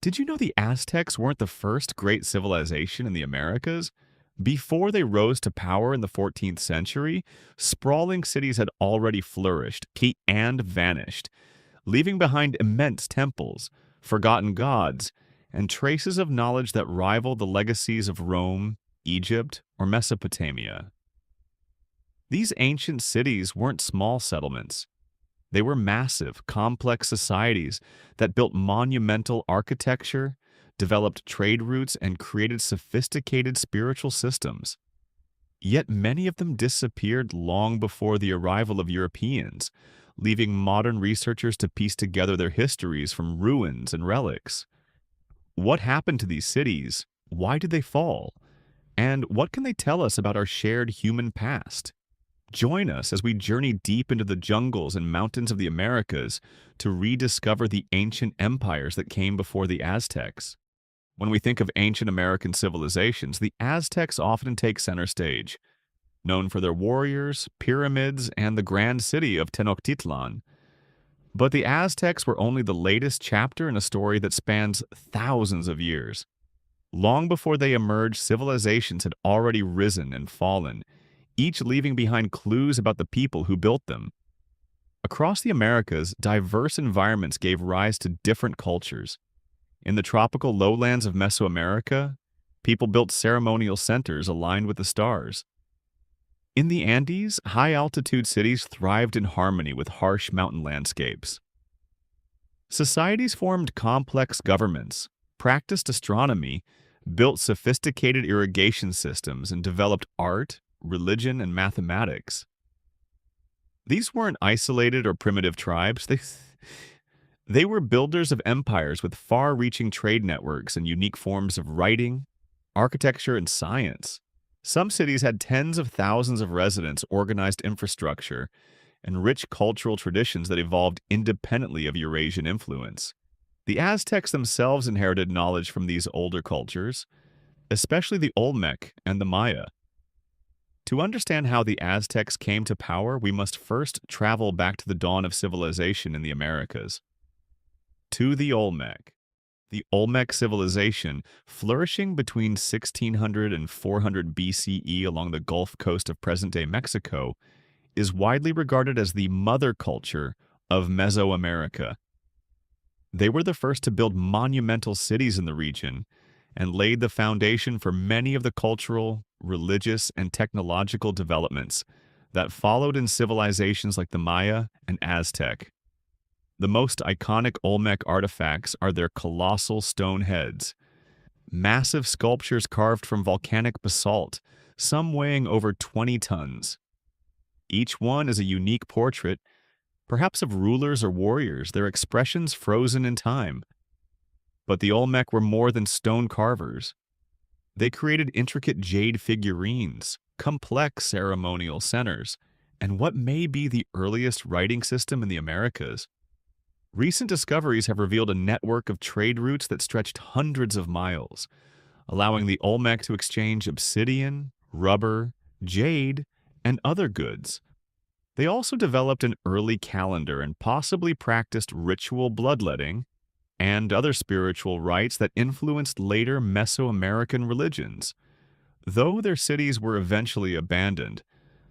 Did you know the Aztecs weren't the first great civilization in the Americas? Before they rose to power in the 14th century, sprawling cities had already flourished and vanished, leaving behind immense temples, forgotten gods, and traces of knowledge that rival the legacies of Rome, Egypt, or Mesopotamia. These ancient cities weren't small settlements. They were massive, complex societies that built monumental architecture, developed trade routes, and created sophisticated spiritual systems. Yet many of them disappeared long before the arrival of Europeans, leaving modern researchers to piece together their histories from ruins and relics. What happened to these cities? Why did they fall? And what can they tell us about our shared human past? Join us as we journey deep into the jungles and mountains of the Americas to rediscover the ancient empires that came before the Aztecs. When we think of ancient American civilizations, the Aztecs often take center stage. Known for their warriors, pyramids, and the grand city of Tenochtitlan. But the Aztecs were only the latest chapter in a story that spans thousands of years. Long before they emerged, civilizations had already risen and fallen, each leaving behind clues about the people who built them. Across the Americas, diverse environments gave rise to different cultures. In the tropical lowlands of Mesoamerica, people built ceremonial centers aligned with the stars. In the Andes, high-altitude cities thrived in harmony with harsh mountain landscapes. Societies formed complex governments, practiced astronomy, built sophisticated irrigation systems, and developed art, religion, and mathematics. These weren't isolated or primitive tribes. They were builders of empires with far-reaching trade networks and unique forms of writing, architecture, and science. Some cities had tens of thousands of residents, organized infrastructure, and rich cultural traditions that evolved independently of Eurasian influence. The Aztecs themselves inherited knowledge from these older cultures, especially the Olmec and the Maya. To understand how the Aztecs came to power, we must first travel back to the dawn of civilization in the Americas. To the Olmec. The Olmec civilization, flourishing between 1600 and 400 BCE along the Gulf Coast of present-day Mexico, is widely regarded as the mother culture of Mesoamerica. They were the first to build monumental cities in the region and laid the foundation for many of the cultural, religious, and technological developments that followed in civilizations like the Maya and Aztec. The most iconic Olmec artifacts are their colossal stone heads, massive sculptures carved from volcanic basalt, some weighing over 20 tons. Each one is a unique portrait, perhaps of rulers or warriors, their expressions frozen in time. But the Olmec were more than stone carvers. They created intricate jade figurines, complex ceremonial centers, and what may be the earliest writing system in the Americas. Recent discoveries have revealed a network of trade routes that stretched hundreds of miles, allowing the Olmec to exchange obsidian, rubber, jade, and other goods. They also developed an early calendar and possibly practiced ritual bloodletting and other spiritual rites that influenced later Mesoamerican religions. Though their cities were eventually abandoned,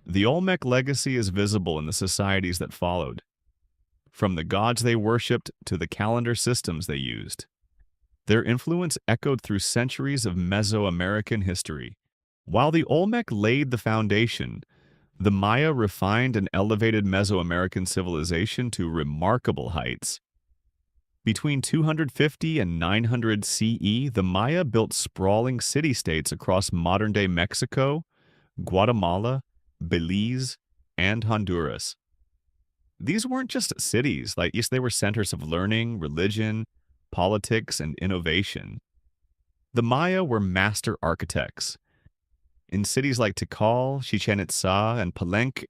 the Olmec legacy is visible in the societies that followed. From the gods they worshipped to the calendar systems they used. Their influence echoed through centuries of Mesoamerican history. While the Olmec laid the foundation, the Maya refined and elevated Mesoamerican civilization to remarkable heights. Between 250 and 900 CE, the Maya built sprawling city-states across modern-day Mexico, Guatemala, Belize, and Honduras. These weren't just cities, they were centers of learning, religion, politics, and innovation. The Maya were master architects. In cities like Tikal, Chichen Itza, and Palenque,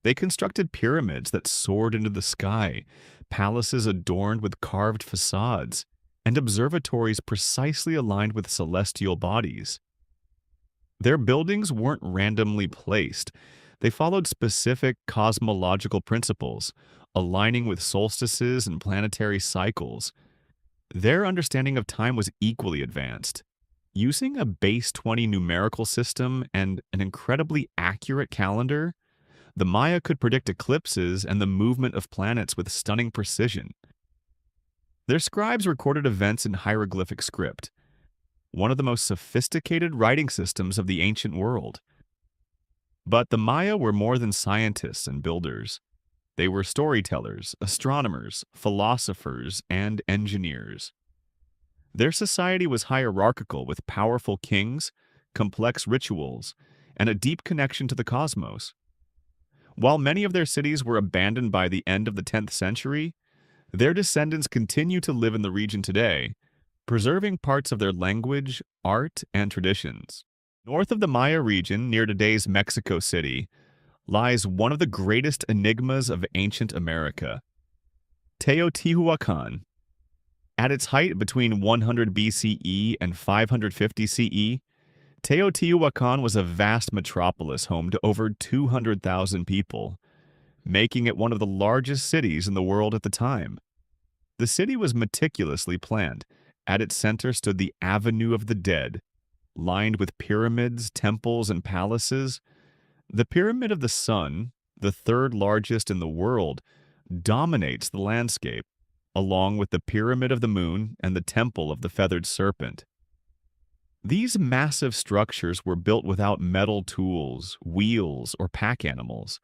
they constructed pyramids that soared into the sky, palaces adorned with carved facades, and observatories precisely aligned with celestial bodies. Their buildings weren't randomly placed. They followed specific cosmological principles, aligning with solstices and planetary cycles. Their understanding of time was equally advanced. Using a base 20 numerical system and an incredibly accurate calendar, the Maya could predict eclipses and the movement of planets with stunning precision. Their scribes recorded events in hieroglyphic script, one of the most sophisticated writing systems of the ancient world. But the Maya were more than scientists and builders. They were storytellers, astronomers, philosophers, and engineers. Their society was hierarchical with powerful kings, complex rituals, and a deep connection to the cosmos. While many of their cities were abandoned by the end of the 10th century, their descendants continue to live in the region today, preserving parts of their language, art, and traditions. North of the Maya region, near today's Mexico City, lies one of the greatest enigmas of ancient America, Teotihuacan. At its height between 100 BCE and 550 CE, Teotihuacan was a vast metropolis home to over 200,000 people, making it one of the largest cities in the world at the time. The city was meticulously planned. At its center stood the Avenue of the Dead, lined with pyramids, temples, and palaces. The Pyramid of the Sun, the third largest in the world, dominates the landscape, along with the Pyramid of the Moon and the Temple of the Feathered Serpent. These massive structures were built without metal tools, wheels, or pack animals,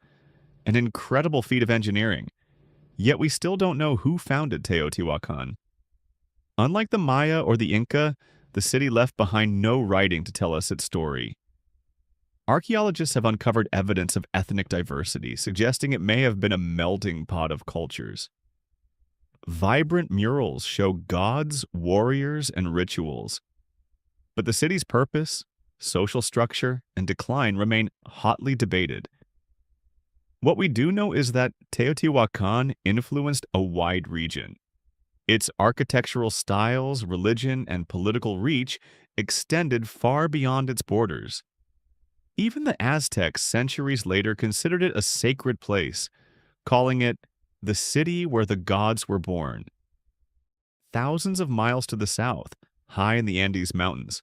an incredible feat of engineering, yet we still don't know who founded Teotihuacan. Unlike the Maya or the Inca, the city left behind no writing to tell us its story. Archaeologists have uncovered evidence of ethnic diversity, suggesting it may have been a melting pot of cultures. Vibrant murals show gods, warriors, and rituals. But the city's purpose, social structure, and decline remain hotly debated. What we do know is that Teotihuacan influenced a wide region. Its architectural styles, religion, and political reach extended far beyond its borders. Even the Aztecs centuries later considered it a sacred place, calling it the city where the gods were born. Thousands of miles to the south, high in the Andes Mountains,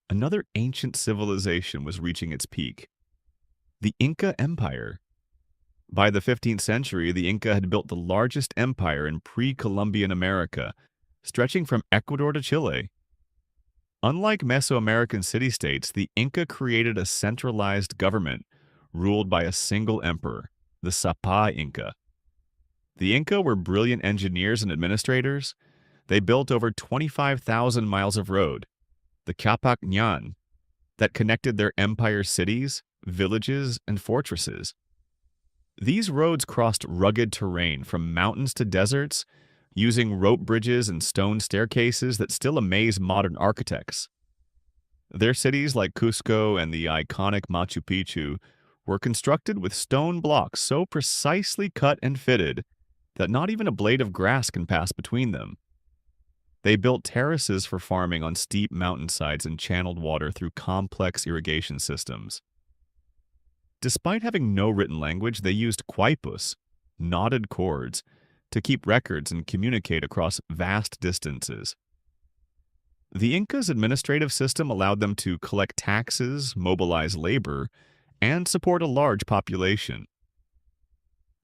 another ancient civilization was reaching its peak. The Inca Empire. By the 15th century, the Inca had built the largest empire in pre-Columbian America, stretching from Ecuador to Chile. Unlike Mesoamerican city-states, the Inca created a centralized government ruled by a single emperor, the Sapa Inca. The Inca were brilliant engineers and administrators. They built over 25,000 miles of road, the Capac Ñan, that connected their empire's cities, villages, and fortresses. These roads crossed rugged terrain from mountains to deserts, using rope bridges and stone staircases that still amaze modern architects. Their cities like Cusco and the iconic Machu Picchu were constructed with stone blocks so precisely cut and fitted that not even a blade of grass can pass between them. They built terraces for farming on steep mountainsides and channeled water through complex irrigation systems. Despite having no written language, they used quipus, knotted cords, to keep records and communicate across vast distances. The Incas' administrative system allowed them to collect taxes, mobilize labor, and support a large population.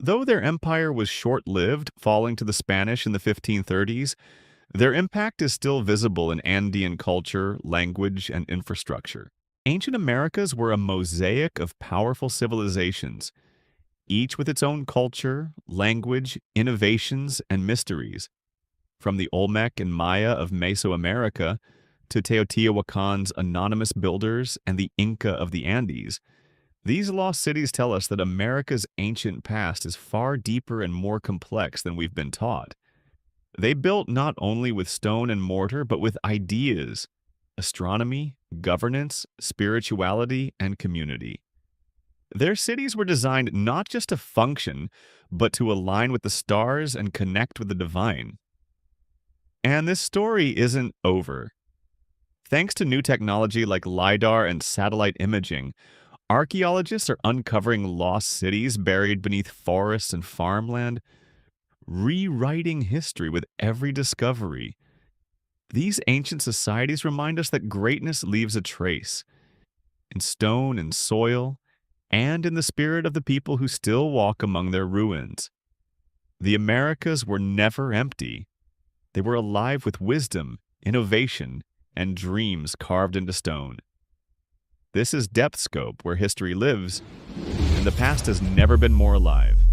Though their empire was short-lived, falling to the Spanish in the 1530s, their impact is still visible in Andean culture, language, and infrastructure. Ancient Americas were a mosaic of powerful civilizations, each with its own culture, language, innovations, and mysteries. From the Olmec and Maya of Mesoamerica to Teotihuacan's anonymous builders and the Inca of the Andes, these lost cities tell us that America's ancient past is far deeper and more complex than we've been taught. They built not only with stone and mortar, but with ideas, astronomy, governance, spirituality, and community. Their cities were designed not just to function, but to align with the stars and connect with the divine. And this story isn't over. Thanks to new technology like LiDAR and satellite imaging, archaeologists are uncovering lost cities buried beneath forests and farmland, rewriting history with every discovery. These ancient societies remind us that greatness leaves a trace in stone and soil, and in the spirit of the people who still walk among their ruins. The Americas were never empty. They were alive with wisdom, innovation, and dreams carved into stone. This is Depth Scope, where history lives, and the past has never been more alive.